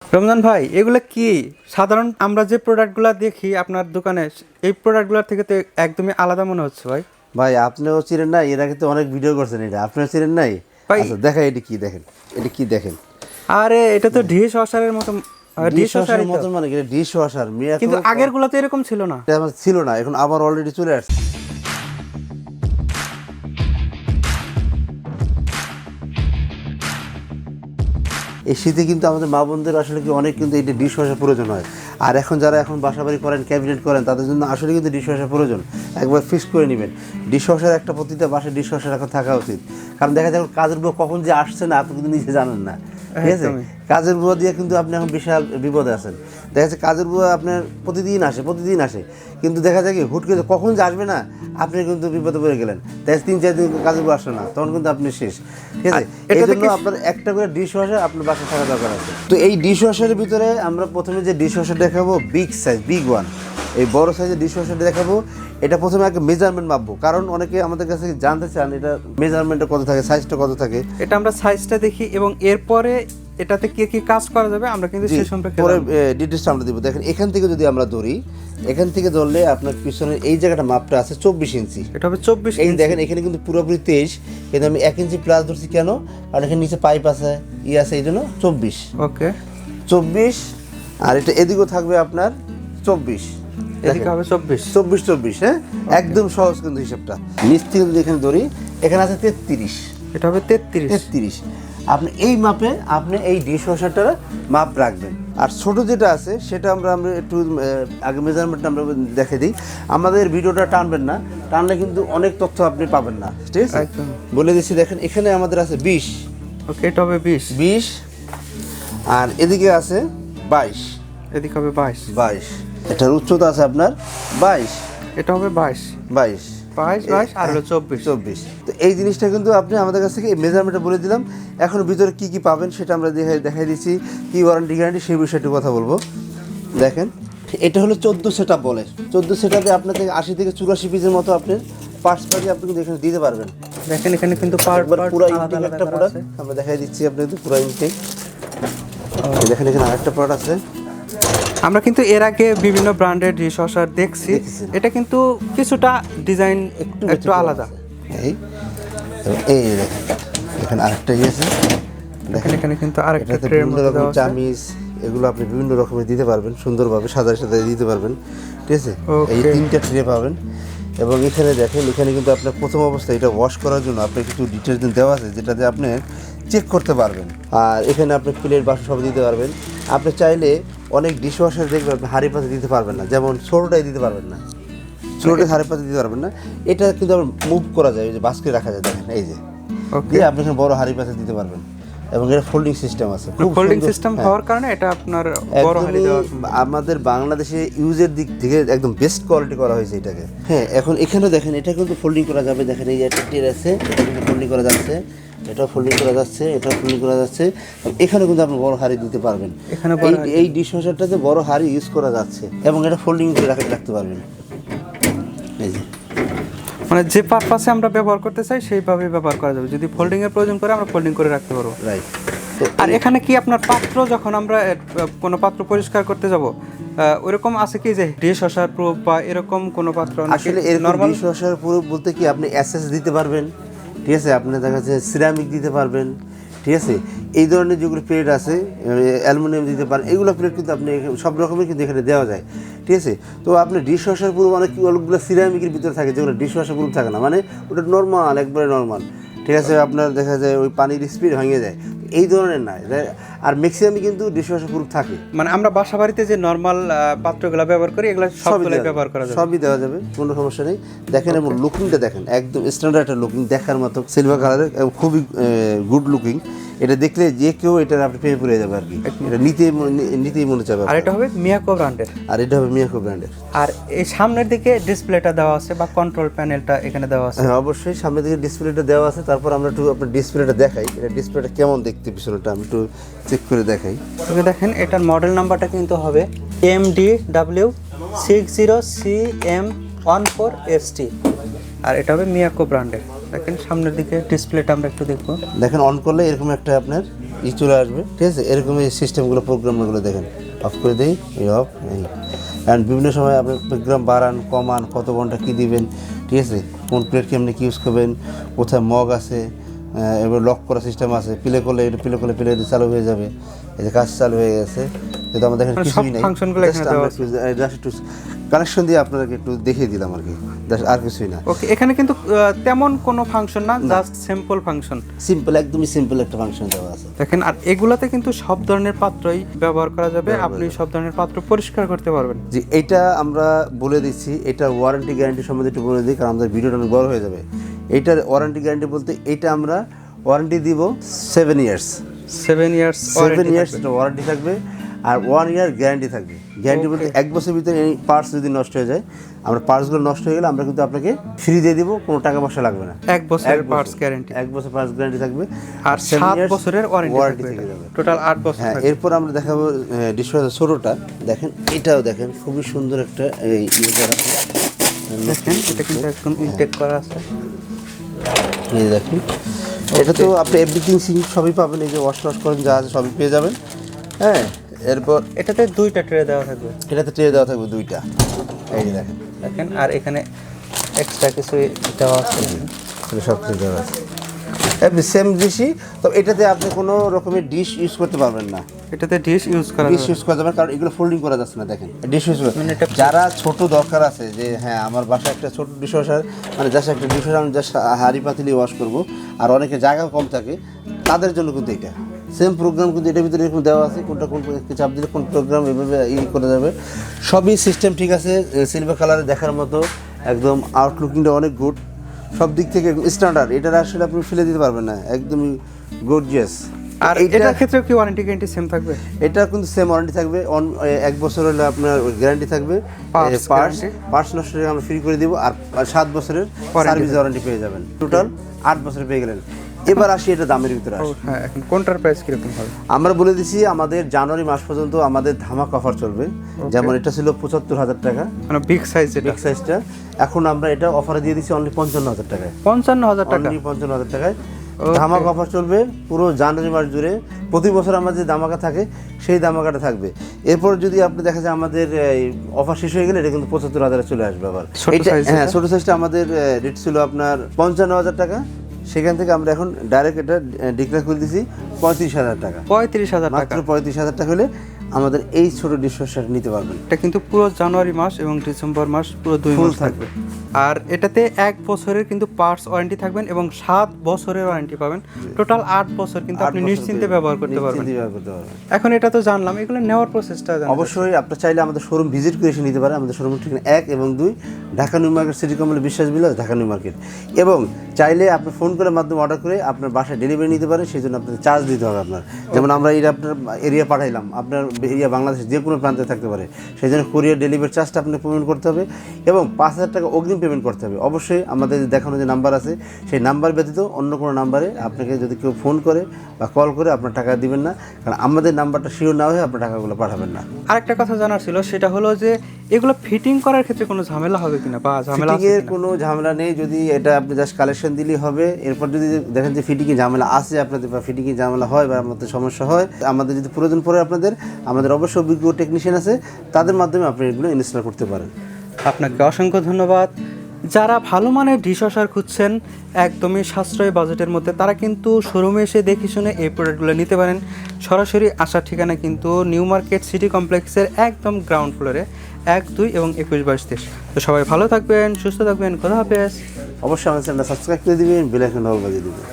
রমজান ভাই, এগুলো কি? সাধারণ আমরা যে প্রোডাক্টগুলো দেখি আপনার দোকানে, এই প্রোডাক্টগুলোর থেকে তো একদমই আলাদা মনে হচ্ছে ভাই। ভাই আপনিও চিনেন না, এর আগে তো অনেক ভিডিও করছেন, এটা আপনিও চিনেন নাই ভাই। আচ্ছা দেখা, এটা কি দেখেন, এটা কি দেখেন। আরে এটা তো ডিশ ওয়াশারের মতো। ডিশ ওয়াশারের মতো মানে কি? ডিশ ওয়াশার মিয়াকো, কিন্তু আগের গুলো তো এরকম ছিল না। এটা আমার ছিল না, এখন আবার অলরেডি চলে আসছে। এই শীতে কিন্তু আমাদের মা বোনদের আসলে কি অনেক কিন্তু এটা ডিশ ওয়াশার প্রয়োজন হয়। আর এখন যারা এখন বাসাবাড়ি করেন, ক্যাবিনেট করেন, তাদের জন্য আসলে কিন্তু ডিশ ওয়াশার প্রয়োজন। একবার ফিক্স করে নেবেন, ডিশ ওয়াশার একটা প্রতিটা বাসায় ডিশ ওয়াশার এখন থাকা উচিত। কারণ দেখা যায় কাজের বুয়া কখন যে আসছে না আপনি কিন্তু নিজে জানেন না, ঠিক আছে? কাজের বুয়া দিয়ে কিন্তু আপনি এখন বিশাল বিপদে আছেন। দেখা যাচ্ছে কাজের বুয়া আপনার প্রতিদিন আসে, কিন্তু দেখা যায় কি হুট করে কখন যে আসবে না আপনি কিন্তু বিপদে পড়ে গেলেন। তাই 3-4 দিন কাজের বুয়া আসে না, তখন কিন্তু আপনি শেষ, ঠিক আছে? এই জন্য আপনার একটা করে ডিশ ওয়াশার আপনার বাসায় থাকা দরকার আছে। তো এই ডিশ ওয়াশারের ভিতরে আমরা প্রথমে যে ডিশ ওয়াশার দেখাবো বিগ সাইজ, বিগ ওয়ান, এই বড় সাইজের ডিশ ওয়াশারটা দেখাবো। এটা প্রথমে একটা মেজারমেন্ট মাপবো, কারণ অনেকে আমাদের কাছে জানতে চান এটা মেজারমেন্টটা কত থাকে, সাইজটা কত থাকে। এটা আমরা সাইজটা দেখি এবং এরপরে এটাতে কি কি কাজ করা যাবে আমরা কিন্তু সেই সম্পর্কে পরে ডিটেইলসটা আমরা দিব। দেখেন এখান থেকে যদি আমরা ধরি, এখান থেকে ধরলে আপনার পিছনের এই জায়গাটা মাপটা আছে 24 ইঞ্চি। এটা হবে 24 এই ইঞ্চি। দেখেন এখানে কিন্তু পুরোপুরি 23, কিন্তু আমি 1 ইঞ্চি প্লাস ধরছি কেন? কারণ এখানে নিচে পাইপ আছে, আছে, এই জন্য 24। ওকে, 24। আর এটা এদিকেও থাকবে আপনার 24, এদিকে হবে 24। হ্যাঁ, একদম সহজ কিন্তু হিসাবটা। নিচ থেকে যদি এখানে ধরি, এখানে আছে 33। এটা হবে 33। আপনি এই মাপে আপনি এই ডিশ ওয়াশারটার মাপ রাখবেন। আর ছোট যেটা আছে সেটা আমরা একটু আগে মেজারমেন্টটা আমরা দেখে দিই। আমাদের ভিডিওটা টানবেন না, টানলে কিন্তু অনেক তথ্য আপনি পাবেন না, ঠিক আছে? একদম বলে দিচ্ছি, দেখেন এখানে আমাদের আছে 20। ওকে, এটা হবে 20। আর এদিকে আছে 22। এদিকে হবে 22। এটার উচ্চতা আছে আপনার 22। এটা হবে 22 আর হলো 24। তো এই জিনিসটা কিন্তু আপনি আমাদের কাছ থেকে এই মেজারমেন্টটা বলে দিলাম। এখন ভিতরে কি কি পাবেন সেটা আমরা দেখাই দিচ্ছি, কি ওয়ারেন্টি গ্যারান্টি সেই বিষয়ে একটু কথা বলবো। দেখেন এটা হলো 14 সেটআপ বলে। 14 সেটআপে আপনার থেকে 80 থেকে 84 পিসের মতো আপনি পার্টস আপনি কিন্তু এখানে দিতে পারবেন। দেখেন এখানে কিন্তু পুরো ইনটেক একটা প্রোডাক্ট আমরা দেখাই দিচ্ছি আপনাদের, পুরো ইনটেক। দেখেন এখানে আরেকটা প্রোডাক্ট আছে। আমরা কিন্তু এর আগে বিভিন্ন ব্র্যান্ডের ডিশওয়াশার দেখছি, এটা কিন্তু কিছুটা ডিজাইন একটু আলাদা। এই দেখেন এখানে আরেকটা আছে, দেখেন এখানে কিন্তু আরেকটা ট্রের মধ্যে বিভিন্ন রকম চামিচ, এগুলো আপনি বিভিন্ন রকমের দিতে পারবেন, সুন্দরভাবে সাজায় দিতে পারবেন, ঠিক আছে? এই 3টা ট্রে পাবেন। এবং এখানে দেখেন এখানে কিন্তু আপনার প্রথম অবস্থায় এটা ওয়াশ করার জন্য আপনার কিছু ডিটারজেন্ট দেওয়া আছে, যেটাতে আপনি চেক করতে পারবেন। আর এখানে আপনি প্লেট বাসন সব দিতে পারবেন। আপনি চাইলে অনেক ডিশওয়াশার দেখবেন আপনি হাঁড়ি পাতে দিতে পারবেন না, যেমন ছোটোটাই দিতে পারবেন না, ছোটোটাই হাঁড়ি পাতে দিতে পারবেন না। এটা কিন্তু আবার মুভ করা যায়, এই যে বাস্কে রাখা যায়, দেখেন এই যে দিয়ে আপনি এখানে বড় হাঁড়ি পাতে দিতে পারবেন। এবং এটা ফোল্ডিং সিস্টেম আছে, ফোল্ডিং সিস্টেম হওয়ার কারণে এটা আপনার বড় হাঁড়ি দেওয়া। আমাদের বাংলাদেশে ইউজের দিক থেকে একদম বেস্ট কোয়ালিটি করা হয়েছে এটাকে। হ্যাঁ, এখন এখানে দেখেন এটা কিন্তু ফোল্ডিং করা যাবে। দেখেন এই একটা টির আছে, এটা কিন্তু ফোল্ডিং করা যাচ্ছে, এটাও ফোল্ডিং করা যাচ্ছে, এটাও ফোল্ডিং করা যাচ্ছে। এখানে কিন্তু আপনি বড় হাঁড়ি দিতে পারবেন। এখানে এই ডিশওয়াশারটাতে বড় হাঁড়ি ইউজ করা যাচ্ছে এবং এটা ফোল্ডিং করে রাখতে পারবেন। এই যে মানে যে পারপাসে আমরা ব্যবহার করতে চাই সেইভাবে ব্যবহার করা যাবে। যদি ফোল্ডিং এর প্রয়োজন করে আমরা ফোল্ডিং করে রাখতে পারবো। রাইট। আর এখানে কি আপনার পাত্র, যখন আমরা কোনো পাত্র পরিষ্কার করতে যাব, ওরকম আছে কি যে ডিশওয়াশার প্রুফ বা এরকম কোনো পাত্র? আসলে এরকম ডিশওয়াশার প্রুফ বলতে কি আপনি এসএস দিতে পারবেন, ঠিক আছে? আপনি দেখা যাচ্ছে সিরামিক দিতে পারবেন, ঠিক আছে? এই ধরনের যেগুলো প্লেট আছে, অ্যালুমিনিয়াম দিতে পারেন, এগুলো প্লেট কিন্তু আপনি সব রকমের কিন্তু এখানে দেওয়া যায়, ঠিক আছে? তো আপনি ডিশওয়াশার প্রুফ অনেকগুলো সিরামিকের ভিতরে থাকে, যেগুলো ডিশওয়াশার প্রুফ থাকে না, মানে ওটা নর্মাল, একবারে নর্মাল, ঠিক আছে? আপনার দেখা যায় ওই পানির স্পিড ভেঙে যায়, এই ধরনের না। আর ম্যাক্সিমামই কিন্তু ডিশওয়াশার প্রুফ থাকে। মানে আমরা বাসা বাড়িতে যে নর্মাল পাত্রগুলো ব্যবহার করি, এগুলো সবগুলোই ব্যবহার করা যাবে, সবই দেওয়া যাবে, কোনো সমস্যা নেই। দেখেন এবং লুকিংটা দেখেন, একদম স্ট্যান্ডার্ড একটা লুকিং, দেখার মতো সিলভার কালারের, খুবই গুড লুকিং। এটা দেখলে যে কেউ এটা আপনি প্রেমে পড়ে যাবে আর কি, এটা নিতেই মনে চাবে। আর এটা হবে মিয়াকো ব্র্যান্ডের। আর এই সামনের দিকে ডিসপ্লেটা দেওয়া আছে বা কন্ট্রোল প্যানেলটা এখানে দেওয়া আছে। হ্যাঁ, অবশ্যই সামনের দিকে ডিসপ্লেটা দেওয়া আছে। তারপর আমরা একটু আপনার ডিসপ্লেটা দেখাই, এটা ডিসপ্লেটা কেমন দেখতে, পিছনটা আমি একটু চেক করে দেখাই। তবে দেখেন এটার মডেল নাম্বারটা কিন্তু হবে MDW60CM14ST, আর এটা হবে মিয়াকো ব্র্যান্ডের। দেখেন সামনের দিকে ডিসপ্লেটা আমরা একটু দেখবো। দেখেন অন করলে এরকম একটা আপনার চলে আসবে, ঠিক আছে। এরকম এই সিস্টেমগুলো প্রোগ্রামগুলো দেখেন, অফ করে দিই, এই অফ এই। অ্যান্ড বিভিন্ন সময় আপনি প্রোগ্রাম বাড়ান কমান, কত ঘন্টা কী দিবেন, ঠিক আছে, কোন প্লেট কেমনি কি ইউজ করবেন, কোথায় মগ আছে, এবার লক করা সিস্টেম আছে, প্লে করলে এটা প্লে করলে প্লে চালু হয়ে যাবে। এই যে কাজ চালু হয়ে গেছে, যেহেতু আমাদের এখানে কিছুই নেই, জাস্ট একটু কানেকশন দিয়ে আপনাদেরকে একটু দেখিয়ে দিলাম আর কি, আর কিছুই না। ওকে, এখানে কিন্তু তেমন কোনো ফাংশন না, জাস্ট সিম্পল ফাংশন, সিম্পল, একদমই সিম্পল একটা ফাংশন দেওয়া আছে দেখেন। আর এগুলাতে কিন্তু সব ধরনের পাত্রই ব্যবহার করা যাবে, আপনি সব ধরনের পাত্র পরিষ্কার করতে পারবেন। জি, এটা আমরা বলে দিচ্ছি, এটা ওয়ারেন্টি গ্যারান্টি সম্বন্ধে একটু বলে দিই, কারণ আমাদের ভিডিওটা অনেক বড় হয়ে যাবে। এইটার ওয়ারেন্টি গ্যারান্টি বলতে এটা আমরা ওয়ারেন্টি দিব 7 ইয়ার্স। 7 ইয়ার্স ওয়ারেন্টি থাকবে, আর 1 ইয়ার গ্যারান্টি থাকবে। গ্যারান্টি বলতে 1 বছরের ভিতরে এই পার্টস যদি নষ্ট হয়ে যায়, আমরা পার্টসগুলো নষ্ট হয়ে গেলে আমরা কিন্তু আপনাকে ফ্রি দিয়ে দিব, কোনো টাকা পয়সা লাগবে না। 1 বছরের পার্টস গ্যারান্টি, 1 বছর পার্টস গ্যারান্টি থাকবে, আর 7 বছরের ওয়ারেন্টি থেকে যাবে, টোটাল 8 বছর। হ্যাঁ, এরপর আমরা দেখাবো ডিশওয়াশার ছোটটা। দেখেন, এটাও দেখেন খুবই সুন্দর একটা এই ইয়ে করা আছে, দেখেন এটা কিন্তু একদম ইনটেক করা আছে। এই দেখেন, এটা তো আপনি এভরিথিং সিঙ্ক সবই পাবেন, এই যে ওয়াশ করেন যা আছে সবই পেয়ে যাবেন। হ্যাঁ, এরপর এটাতে 2টা ট্রে দেওয়া থাকবে, এটাতে ট্রে দেওয়া থাকবে 2টা, এই যে দেখেন। আর এখানে এক্সট্রা কিছু দেওয়া আছে, সব কিছু দেওয়া আছে, এমনি সেম ডিশই। তবে এটাতে আপনি কোনো রকমের ডিশ ইউজ করতে পারবেন না, এটাতে ডিশ ইউজ করা যাবে, কারণ এগুলো ফোল্ডিং করা যাচ্ছে না। দেখেন, ডিশ ইউজ যারা ছোট দরকার আছে, যে হ্যাঁ আমার বাসায় একটা ছোট ডিশওয়াশার, মানে জাস্ট একটা ডিশওয়াশার আমি জাস্ট হাঁড়ি পাতিলি ওয়াশ করবো, আর অনেকে জায়গা কম থাকে, তাদের জন্য কিন্তু এটা সেম প্রোগ্রাম কিন্তু এটার ভিতরে এরকম দেওয়া আছে, কোনটা কোন চাপ দিলে কোন প্রোগ্রাম এভাবে করে যাবে। সবই সিস্টেম ঠিক আছে, সিলভার কালারে দেখার মতো, একদম আউটলুকিংটা অনেক গুড, সব দিক থেকে স্ট্যান্ডার্ড। এটার আসলে আপনি ফেলে দিতে পারবেন না, একদমই গর্জিয়াস। আর এটার ক্ষেত্রে কি ওয়ারেন্টি গ্যারান্টি সেম থাকবে? এটা কিন্তু সেম ওয়ারেন্টি থাকবে, 1 বছর হলে আপনার গ্যারান্টি থাকবে, পার্টস নষ্ট হলে আমরা ফ্রি করে দিব, আর 7 বছরের সার্ভিস ওয়ারেন্টি পেয়ে যাবেন, টোটাল 8 বছর পেয়ে গেলেন। এবার আসি এটা দামের ভিতরে আসি। হ্যাঁ, এখন কোনটার প্রাইস কিরকম হবে? আমরা বলে দিছি আমাদের জানুয়ারি মাস পর্যন্ত আমাদের ধামাক অফার চলবে। যেমন এটা ছিল 75,000 টাকা, মানে বিগ সাইজটা, এখন আমরা এটা অফারে দিয়ে দিচ্ছি অনলি 55,000 টাকায়। 55,000 টাকা, অনলি 55,000 টাকায় ধামাক অফার চলবে পুরো জানুয়ারি মাস জুড়ে। প্রতি বছর আমাদের যে ধামাকা থাকে সেই ধামাকাটা থাকবে। এরপর যদি আপনি দেখা যায় আমাদের অফার শেষ হয়ে গেলে এটা কিন্তু 75,000 চলে আসবে আবার। হ্যাঁ, ছোট সাইজটা আমাদের রেট ছিল আপনার 55,000 টাকা, সেখান থেকে আমরা এখন ডাইরেক্ট এটা ডিক্লেয়ার করে দিয়েছি 35,000 টাকা। 35,000 টাকা, মাত্র 35,000 টাকা হলে আমাদের এই ছোট ডিশওয়াশার নিতে পারবেন। এটা কিন্তু পুরো জানুয়ারি মাস এবং ডিসেম্বর মাস পুরো 2 মাস থাকবে। আর এটাতে 1 বছরের কিন্তু পার্টস ওয়ারেন্টি থাকবেন এবং 7 বছরের ওয়ারেন্টি পাবেন, টোটাল 8 বছর কিন্তু আপনি নিশ্চিন্তে ব্যবহার করতে পারবেন। এখন এটা তো জানলাম, এগুলো নেওয়ার প্রসেসটা অবশ্যই আপনি চাইলে আমাদের শোরুম ভিজিট করে এসে নিতে পারেন। আমাদের শোরুমের ঠিকানা 1 এবং 2 Dhaka new market, city complex, বিশ্বাস বিলাস, ঢাকা নিউ মার্কেট। এবং চাইলে আপনি ফোন করে মাধ্যমে অর্ডার করে আপনার বাসায় ডেলিভারি নিতে পারেন, সেই জন্য আপনাদের চার্জ দিতে হবে আপনার। যেমন আমরা এটা আপনার এরিয়া পাঠাইলাম, আপনার এরিয়া বাংলাদেশের যে কোনো প্রান্তে থাকতে পারে, সেই জন্য কুরিয়ার ডেলিভারি চার্জটা আপনাকে পেমেন্ট করতে হবে এবং 5,000 টাকা অগ্রিম পেমেন্ট করতে হবে। অবশ্যই আমাদের দেখানো যে নাম্বার আছে সেই নাম্বার ব্যতীত অন্য কোনো নাম্বারে আপনাকে যদি কেউ ফোন করে বা কল করে আপনার টাকা দিবেন না, কারণ আমাদের নাম্বারটা শিওর না হয়ে আপনার টাকাগুলো পাঠাবেন না। আরেকটা কথা জানার ছিল, সেটা হলো যে এগুলো ফিটিং করার ক্ষেত্রে কোনো ঝামেলা হবে কিনা, বা ঝামেলা আছে কিনা? কোনো ঝামেলা নেই, যদি এটা আপনি জাস্ট কালেকশন দিলেই হবে। এরপর যদি দেখেন যে ফিটিংয়ে ঝামেলা আছে আপনাদের, বা ফিটিংয়ে ঝামেলা হয় বা আমাদের সমস্যা হয়, আমাদের যদি প্রয়োজন পড়ে আমাদের অবশ্যই অভিজ্ঞ টেকনিশিয়ান আছে, তাদের মাধ্যমে আপনি এগুলো ইনস্টল করতে পারেন। আপনাকে অসংখ্য ধন্যবাদ। যারা ভালো মানের ডিশওয়াশার খুঁজছেন একদমই সাশ্রয়ী বাজেটের মধ্যে, তারা কিন্তু শোরুমে এসে দেখে শুনে এই প্রোডাক্টগুলো নিতে পারেন। সরাসরি আসার ঠিকানা কিন্তু নিউ মার্কেট সিটি কমপ্লেক্সের একদম গ্রাউন্ড ফ্লোরে, 1, 2 এবং 21, 22, 23। তো সবাই ভালো থাকবেন, সুস্থ থাকবেন, খোদা হাফেজ। অবশ্যই আমাদের চ্যানেলটা সাবস্ক্রাইব করে দিবেন, বেল আইকন অল বাজিয়ে দিবেন।